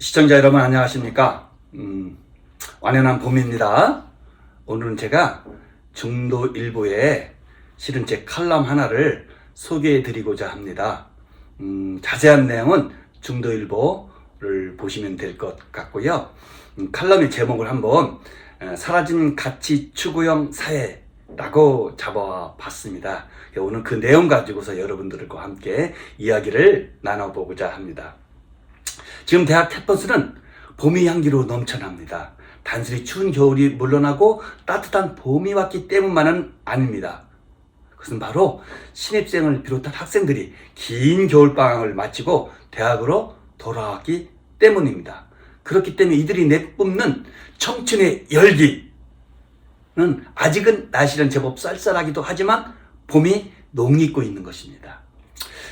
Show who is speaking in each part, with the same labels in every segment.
Speaker 1: 시청자 여러분 안녕하십니까? 완연한 봄입니다. 오늘은 제가 중도일보에 실은 제 칼럼 하나를 소개해 드리고자 합니다. 자세한 내용은 중도일보를 보시면 될 것 같고요. 칼럼의 제목을 한번 사라진 가치 추구형 사회라고 잡아봤습니다. 오늘 그 내용 가지고서 여러분들과 함께 이야기를 나눠보고자 합니다. 지금 대학 캠퍼스는 봄의 향기로 넘쳐납니다. 단순히 추운 겨울이 물러나고 따뜻한 봄이 왔기 때문만은 아닙니다. 그것은 바로 신입생을 비롯한 학생들이 긴 겨울방학을 마치고 대학으로 돌아왔기 때문입니다. 그렇기 때문에 이들이 내뿜는 청춘의 열기는 아직은 날씨는 제법 쌀쌀하기도 하지만 봄이 녹익고 있는 것입니다.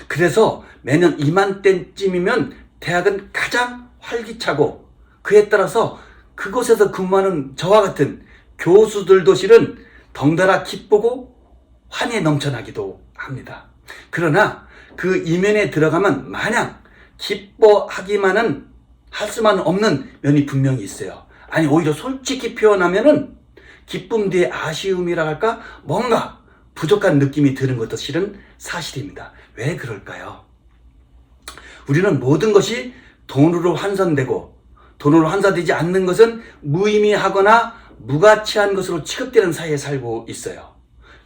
Speaker 1: 그래서 매년 이맘때쯤이면 대학은 가장 활기차고 그에 따라서 그곳에서 근무하는 저와 같은 교수들도 실은 덩달아 기쁘고 환희에 넘쳐나기도 합니다. 그러나 그 이면에 들어가면 마냥 기뻐하기만은 할 수만 없는 면이 분명히 있어요. 아니 오히려 솔직히 표현하면은 기쁨 뒤에 아쉬움이라 할까 뭔가 부족한 느낌이 드는 것도 실은 사실입니다. 왜 그럴까요? 우리는 모든 것이 돈으로 환산되고 돈으로 환산되지 않는 것은 무의미하거나 무가치한 것으로 취급되는 사회에 살고 있어요.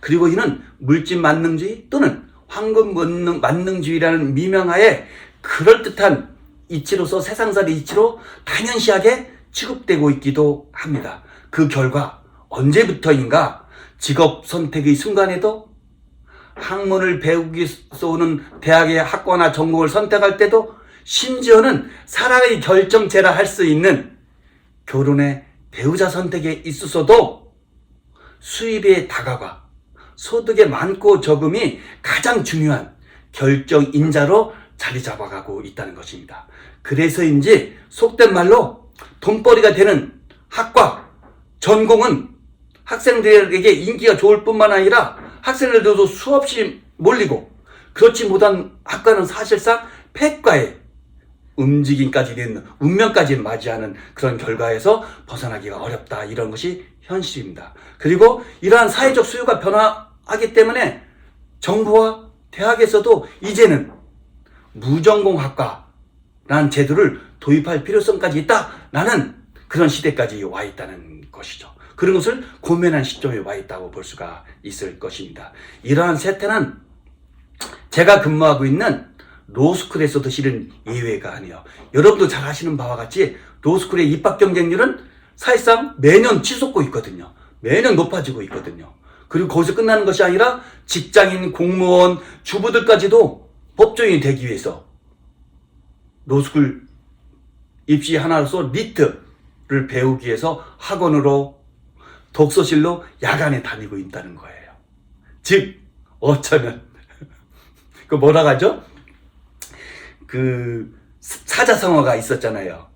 Speaker 1: 그리고 이는 물질 만능주의 또는 황금 만능주의라는 미명하에 그럴듯한 이치로서 세상살이 이치로 당연시하게 취급되고 있기도 합니다. 그 결과 언제부터인가 직업 선택의 순간에도 학문을 배우기 위해서 오는 대학의 학과나 전공을 선택할 때도 심지어는 사랑의 결정체라 할 수 있는 결혼의 배우자 선택에 있어서도 수입의 다가가, 소득의 많고 적음이 가장 중요한 결정인자로 자리 잡아가고 있다는 것입니다. 그래서인지 속된 말로 돈벌이가 되는 학과, 전공은 학생들에게 인기가 좋을 뿐만 아니라 학생들도 수없이 몰리고 그렇지 못한 학과는 사실상 폐과에 움직임까지 되는 운명까지 맞이하는 그런 결과에서 벗어나기가 어렵다. 이런 것이 현실입니다. 그리고 이러한 사회적 수요가 변화하기 때문에 정부와 대학에서도 이제는 무전공학과라는 제도를 도입할 필요성까지 있다라는 그런 시대까지 와 있다는 것이죠. 그런 것을 고민한 시점에 와 있다고 볼 수가 있을 것입니다. 이러한 세태는 제가 근무하고 있는 로스쿨에서도 실은 예외가 아니에요. 여러분도 잘 아시는 바와 같이 로스쿨의 입학 경쟁률은 사실상 매년 치솟고 있거든요. 매년 높아지고 있거든요. 그리고 거기서 끝나는 것이 아니라 직장인, 공무원, 주부들까지도 법조인이 되기 위해서 로스쿨 입시 하나로서 리트를 배우기 위해서 학원으로 독서실로 야간에 다니고 있다는 거예요. 즉 어쩌면 그 뭐라 하죠? 그 사자성어가 있었잖아요.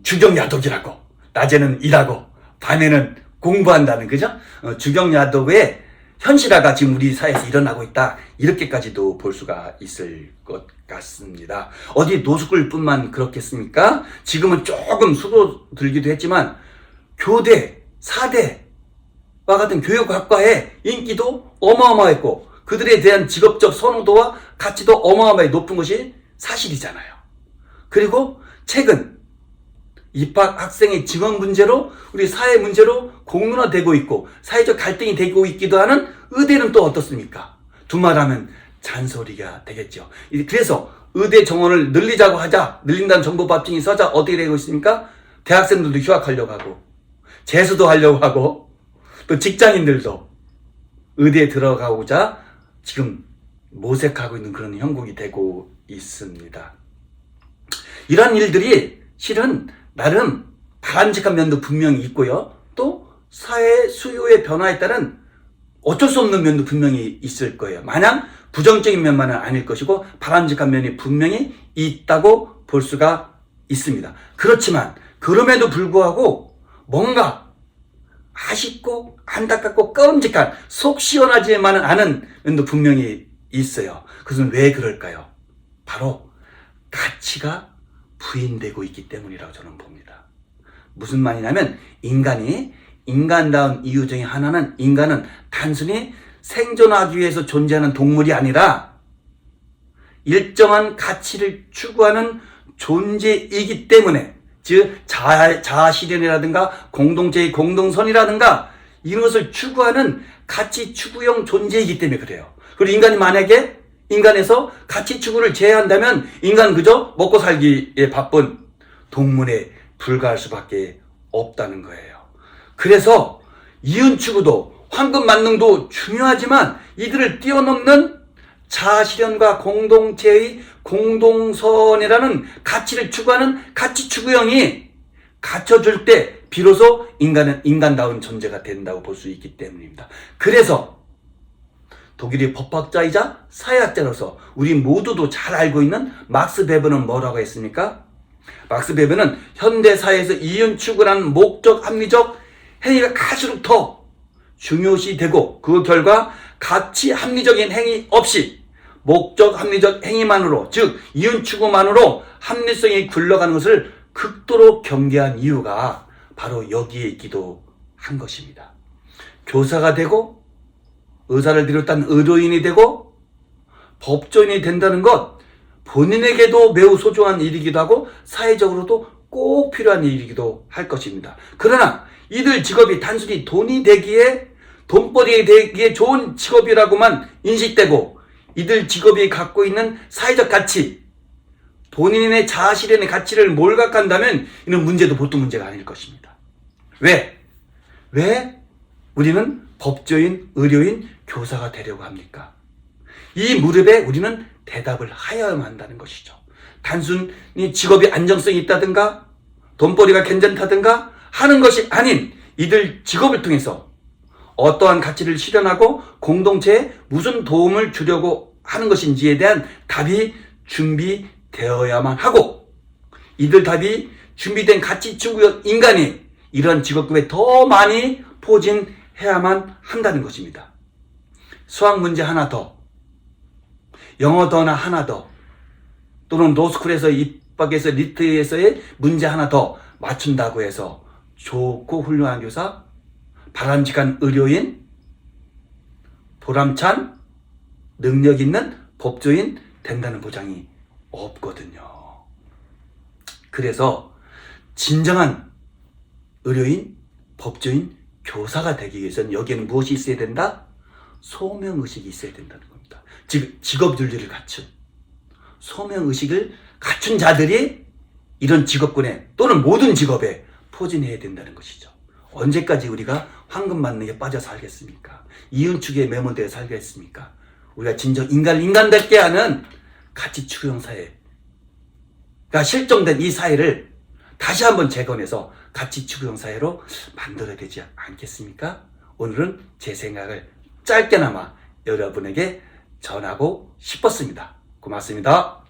Speaker 1: 주경야독이라고. 낮에는 일하고 밤에는 공부한다는 그죠? 주경야독의 현실화가 지금 우리 사회에서 일어나고 있다. 이렇게까지도 볼 수가 있을 것 같습니다. 어디 노스쿨뿐만 그렇겠습니까? 지금은 조금 수도들기도 했지만 교대, 사대와 같은 교육학과의 인기도 어마어마했고 그들에 대한 직업적 선호도와 가치도 어마어마하게 높은 것이 사실이잖아요. 그리고 최근 입학 학생의 지원 문제로 우리 사회 문제로 공론화되고 있고 사회적 갈등이 되고 있기도 하는 의대는 또 어떻습니까? 두말하면 잔소리가 되겠죠. 그래서 의대 정원을 늘리자고 하자, 늘린다는 정부 법정이 서자 어떻게 되고 있습니까? 대학생들도 휴학하려고 하고 재수도 하려고 하고 또 직장인들도 의대에 들어가고자 지금 모색하고 있는 그런 형국이 되고 있습니다. 이런 일들이 실은 나름 바람직한 면도 분명히 있고요. 또 사회 수요의 변화에 따른 어쩔 수 없는 면도 분명히 있을 거예요. 마냥 부정적인 면만은 아닐 것이고 바람직한 면이 분명히 있다고 볼 수가 있습니다. 그렇지만 그럼에도 불구하고 뭔가 아쉽고 안타깝고 끔찍한 속 시원하지만은 않은 면도 분명히 있어요. 그것은 왜 그럴까요? 바로 가치가 부인되고 있기 때문이라고 저는 봅니다. 무슨 말이냐면 인간다운 이유 중에 하나는 인간은 단순히 생존하기 위해서 존재하는 동물이 아니라 일정한 가치를 추구하는 존재이기 때문에, 즉 자아실현이라든가 공동체의 공동선이라든가 이런 것을 추구하는 가치 추구형 존재이기 때문에 그래요. 그리고 인간이 만약에 인간에서 가치 추구를 제외한다면 인간은 그저 먹고 살기에 바쁜 동물에 불과할 수밖에 없다는 거예요. 그래서 이윤 추구도 황금 만능도 중요하지만 이들을 뛰어넘는 자아실현과 공동체의 공동선이라는 가치를 추구하는 가치 추구형이 갖춰줄 때 비로소 인간은 인간다운 존재가 된다고 볼 수 있기 때문입니다. 그래서 독일의 법학자이자 사회학자로서 우리 모두도 잘 알고 있는 막스 베버는 뭐라고 했습니까? 막스 베버는 현대사회에서 이윤 추구라는 목적 합리적 행위가 갈수록 더 중요시되고 그 결과 가치 합리적인 행위 없이 목적 합리적 행위만으로, 즉 이윤 추구만으로 합리성이 굴러가는 것을 극도로 경계한 이유가 바로 여기에 있기도 한 것입니다. 교사가 되고 의사를 비롯한 의료인이 되고 법조인이 된다는 것, 본인에게도 매우 소중한 일이기도 하고 사회적으로도 꼭 필요한 일이기도 할 것입니다. 그러나 이들 직업이 단순히 돈벌이 되기에 좋은 직업이라고만 인식되고 이들 직업이 갖고 있는 사회적 가치, 본인의 자아실현의 가치를 몰각한다면 이는 문제도 보통 문제가 아닐 것입니다. 왜 우리는 법조인, 의료인, 교사가 되려고 합니까? 이 무렵에 우리는 대답을 하여야만 한다는 것이죠. 단순히 직업이 안정성이 있다든가 돈벌이가 괜찮다든가 하는 것이 아닌 이들 직업을 통해서 어떠한 가치를 실현하고 공동체에 무슨 도움을 주려고 하는 것인지에 대한 답이 준비되어야만 하고, 이들 답이 준비된 가치 추구형 인간이 이런 직업급에 더 많이 포진해야만 한다는 것입니다. 수학 문제 하나 더, 영어 더나 하나 더, 또는 로스쿨에서 입학해서 리트에서의 문제 하나 더 맞춘다고 해서 좋고 훌륭한 교사, 바람직한 의료인, 보람찬 능력 있는 법조인 된다는 보장이 없거든요. 그래서 진정한 의료인, 법조인, 교사가 되기 위해서는 여기에는 무엇이 있어야 된다? 소명의식이 있어야 된다는 겁니다. 즉 직업윤리를 갖춘, 소명의식을 갖춘 자들이 이런 직업군에 또는 모든 직업에 포진해야 된다는 것이죠. 언제까지 우리가 황금 만능에 빠져 살겠습니까? 이윤 추구에 매몰되어 살겠습니까? 우리가 진정 인간답게 하는 가치 추구형 사회가 실종된 이 사회를 다시 한번 재건해서 가치 추구형 사회로 만들어야 되지 않겠습니까? 오늘은 제 생각을 짧게나마 여러분에게 전하고 싶었습니다. 고맙습니다.